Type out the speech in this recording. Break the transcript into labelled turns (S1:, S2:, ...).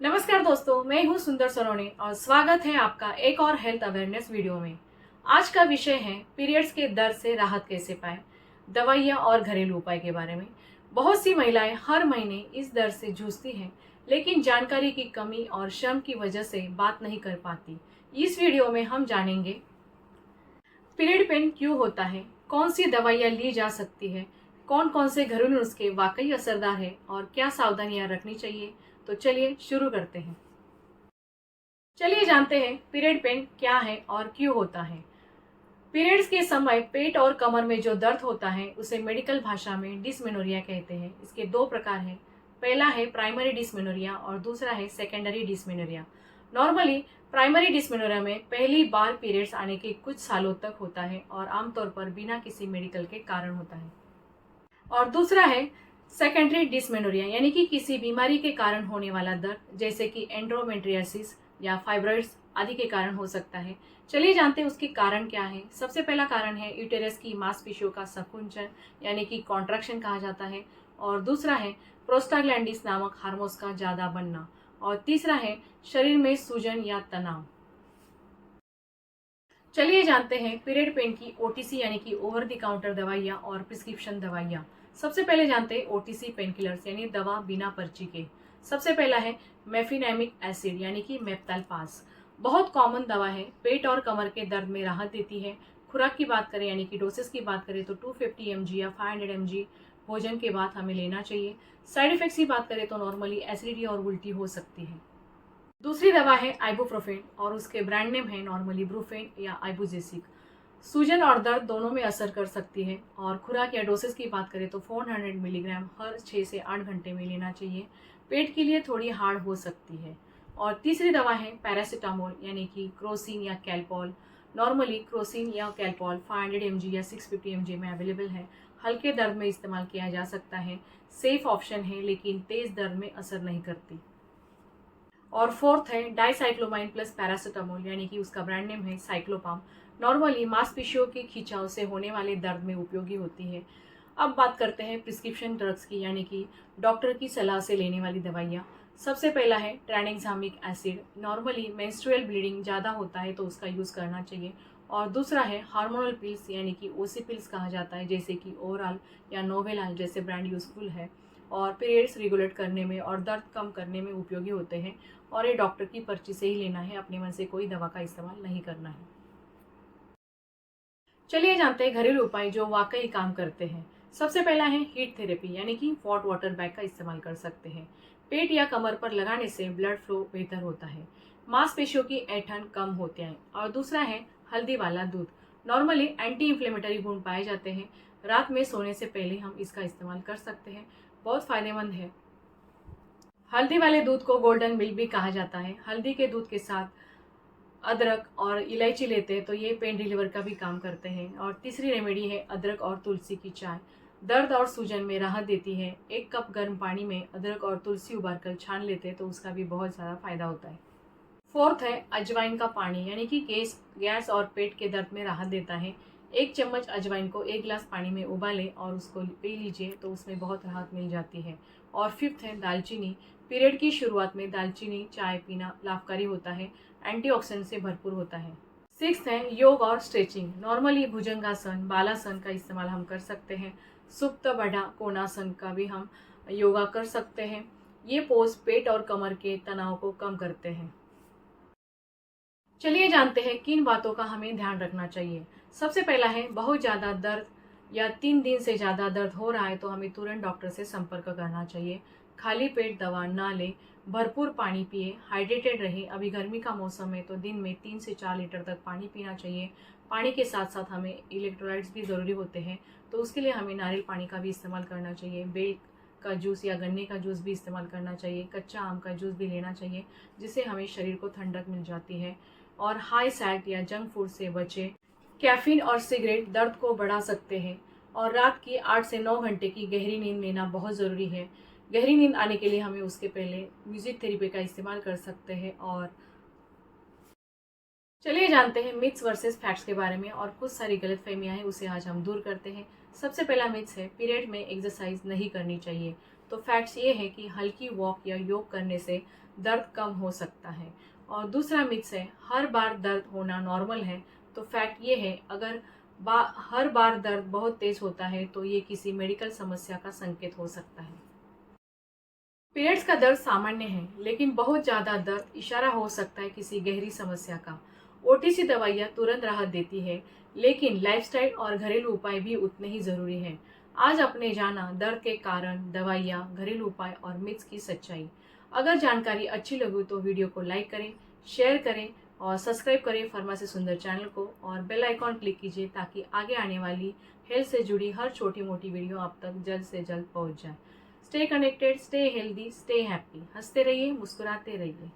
S1: नमस्कार दोस्तों, मैं हूं सुंदर सलोनी और स्वागत है आपका एक और हेल्थ अवेयरनेस वीडियो में। आज का विषय है पीरियड्स के दर्द से राहत कैसे पाएं, दवाइयां और घरेलू उपाय के बारे में। बहुत सी महिलाएं हर महीने इस दर्द से जूझती हैं, लेकिन जानकारी की कमी और श्रम की वजह से बात नहीं कर पाती। इस वीडियो में हम जानेंगे पीरियड पेन क्यों होता है, कौन सी दवाइयाँ ली जा सकती है, कौन कौन से घरेलू नुस्खे वाकई असरदार है और क्या सावधानियां रखनी चाहिए। तो चलिए शुरू करते हैं। चलिए जानते हैं पीरियड पेन क्या है और क्यों होता है। पीरियड्स के समय पेट और कमर में जो दर्द होता है उसे मेडिकल भाषा में डिस्मेनोरिया कहते हैं। इसके दो प्रकार हैं। पहला है प्राइमरी डिस्मेनोरिया और दूसरा है secondary dysmenorrhoea. Normally primary dysmenorrhoea में पहली बार पीरियड्स आने के कुछ सालों तक होता है और आमतौर पर बिना किसी मेडिकल के कारण होता है। और दूसरा है सेकेंडरी डिस्मेनोरिया, यानी कि किसी बीमारी के कारण होने वाला दर्द, जैसे कि एंड्रोमेट्रियोसिस या फाइब्रॉइड्स आदि के कारण हो सकता है। चलिए जानते हैं उसके कारण क्या है। सबसे पहला कारण है यूटेरस की मांसपेशियों का संकुचन, यानी कि कॉन्ट्रैक्शन कहा जाता है। और दूसरा है प्रोस्टाग्लैंडिस नामक हार्मोन्स का ज्यादा बनना। और तीसरा है शरीर में सूजन या तनाव। चलिए जानते हैं पीरियड पेन की ओटीसी यानी कि ओवर द काउंटर दवाइयाँ और प्रिस्क्रिप्शन दवाइयाँ। सबसे पहले जानते हैं ओटीसी पेन किलर्स यानी दवा बिना पर्ची के। सबसे पहला है मेफिनेमिक एसिड यानी कि मेप्टालपास। बहुत कॉमन दवा है, पेट और कमर के दर्द में राहत देती है। खुराक की बात करें यानी कि डोसेस की बात करें तो 250 mg या 500 mg भोजन के बाद हमें लेना चाहिए। साइड इफेक्ट्स की बात करें तो नॉर्मली एसिडिटी और उल्टी हो सकती है। दूसरी दवा है आइबुप्रोफेन और उसके ब्रांड नेम है नॉर्मली ब्रूफेन या आइबुजेसिक। सूजन और दर्द दोनों में असर कर सकती है। और खुराक या डोसेस की बात करें तो 400 मिलीग्राम हर 6 से 8 घंटे में लेना चाहिए। पेट के लिए थोड़ी हार्ड हो सकती है। और तीसरी दवा है पैरासीटामोल यानी कि क्रोसिन या कैलपॉल। नॉर्मली क्रोसिन या कैलपॉल 500 mg या 650 mg में अवेलेबल है। हल्के दर्द में इस्तेमाल किया जा सकता है, सेफ ऑप्शन है, लेकिन तेज दर्द में असर नहीं करती। और फोर्थ है डाइसाइक्लोमाइन प्लस पैरासीटामोल, यानी कि उसका ब्रांड नेम है साइक्लोपाम। नॉर्मली मांसपेशियों के खिंचाव से होने वाले दर्द में उपयोगी होती है। अब बात करते हैं प्रिस्क्रिप्शन ड्रग्स की, यानी कि डॉक्टर की सलाह से लेने वाली दवाइयाँ। सबसे पहला है ट्राइनेक्सामिक एसिड। नॉर्मली मेंस्ट्रुअल ब्लीडिंग ज़्यादा होता है तो उसका यूज़ करना चाहिए। और दूसरा है हार्मोनल पिल्स यानी कि ओसी पिल्स कहा जाता है, जैसे कि ओराल या नोवेलाल जैसे ब्रांड यूज़फुल है और पीरियड्स रेगुलेट करने में और दर्द कम करने में उपयोगी होते हैं। और ये डॉक्टर की पर्ची से ही लेना है, अपने मन से कोई दवा का इस्तेमाल नहीं करना है। चलिए जानते हैं घरेलू उपाय जो वाकई काम करते हैं। सबसे पहला है हीट थेरेपी, यानी कि हॉट वाटर बैग का इस्तेमाल कर सकते हैं। पेट या कमर पर लगाने से ब्लड फ्लो बेहतर होता है, मांसपेशियों की ऐंठन कम होते हैं। और दूसरा है हल्दी वाला दूध। नॉर्मली एंटी इंफ्लेमेटरी गुण पाए जाते हैं। रात में सोने से पहले हम इसका इस्तेमाल कर सकते हैं, बहुत फायदेमंद है। हल्दी वाले दूध को गोल्डन मिल्क भी कहा जाता है। हल्दी के दूध के साथ अदरक और इलायची लेते हैं तो ये पेन रिलीवर का भी काम करते हैं। और तीसरी रेमेडी है अदरक और तुलसी की चाय। दर्द और सूजन में राहत देती है। 1 कप गर्म पानी में अदरक और तुलसी उबालकर छान लेते हैं तो उसका भी बहुत ज़्यादा फायदा होता है। फोर्थ है अजवाइन का पानी, यानी कि गैस और पेट के दर्द में राहत देता है। 1 चम्मच अजवाइन को 1 गिलास पानी में उबालें और उसको पी लीजिए तो उसमें बहुत राहत मिल जाती है। और फिफ्थ है दालचीनी। पीरियड की शुरुआत में दालचीनी चाय पीना लाभकारी होता है, एंटीऑक्सीडेंट से भरपूर होता है। सिक्स्थ है योग और स्ट्रेचिंग। नॉर्मली भुजंगासन, बालासन का इस्तेमाल हम कर सकते हैं। सुप्त बड़ा कोणासन का भी हम योगा कर सकते हैं। ये पोज पेट और कमर के तनाव को कम करते हैं। चलिए जानते हैं किन बातों का हमें ध्यान रखना चाहिए। सबसे पहला है बहुत ज़्यादा दर्द या 3 दिन से ज़्यादा दर्द हो रहा है तो हमें तुरंत डॉक्टर से संपर्क करना चाहिए। खाली पेट दवा ना लें, भरपूर पानी पिए, हाइड्रेटेड रहे। अभी गर्मी का मौसम है तो दिन में 3 से 4 लीटर तक पानी पीना चाहिए। पानी के साथ साथ हमें इलेक्ट्रोलाइट्स भी ज़रूरी होते हैं, तो उसके लिए हमें नारियल पानी का भी इस्तेमाल करना चाहिए। बेल का जूस या गन्ने का जूस भी इस्तेमाल करना चाहिए। कच्चा आम का जूस भी लेना चाहिए, जिससे हमें शरीर को ठंडक मिल जाती है। और हाई सैट या जंक फूड से बचें। कैफीन और सिगरेट दर्द को बढ़ा सकते हैं। और रात की 8 से 9 घंटे की गहरी नींद लेना बहुत ज़रूरी है। गहरी नींद आने के लिए हमें उसके पहले म्यूजिक थेरेपी का इस्तेमाल कर सकते हैं। और चलिए जानते हैं मिथ्स वर्सेस फैक्ट्स के बारे में, और कुछ सारी गलतफहमियां हैं उसे आज हम दूर करते हैं। सबसे पहला मिथ्स है पीरियड में एक्सरसाइज नहीं करनी चाहिए। तो फैक्ट्स ये है कि हल्की वॉक या योग करने से दर्द कम हो सकता है। और दूसरा मिथ्स है हर बार दर्द होना नॉर्मल है। तो फैक्ट ये है अगर हर बार दर्द बहुत तेज होता है तो ये किसी मेडिकल समस्या का संकेत हो सकता है। पीरियड्स का दर्द सामान्य है, लेकिन बहुत ज़्यादा दर्द इशारा हो सकता है किसी गहरी समस्या का। ओटीसी दवाइयाँ तुरंत राहत देती है, लेकिन लाइफस्टाइल और घरेलू उपाय भी उतने ही ज़रूरी हैं। आज आपने जाना दर्द के कारण, दवाइयाँ, घरेलू उपाय और मिथ्स की सच्चाई। अगर जानकारी अच्छी लगी तो वीडियो को लाइक करें, शेयर करें और सब्सक्राइब करें फार्मेसी सुंदर चैनल को और बेल आइकॉन क्लिक कीजिए ताकि आगे आने वाली हेल्थ से जुड़ी हर छोटी मोटी वीडियो आप तक जल्द से जल्द पहुंच जाए। Stay connected, stay healthy, stay happy. हंसते रहिए, मुस्कुराते रहिए।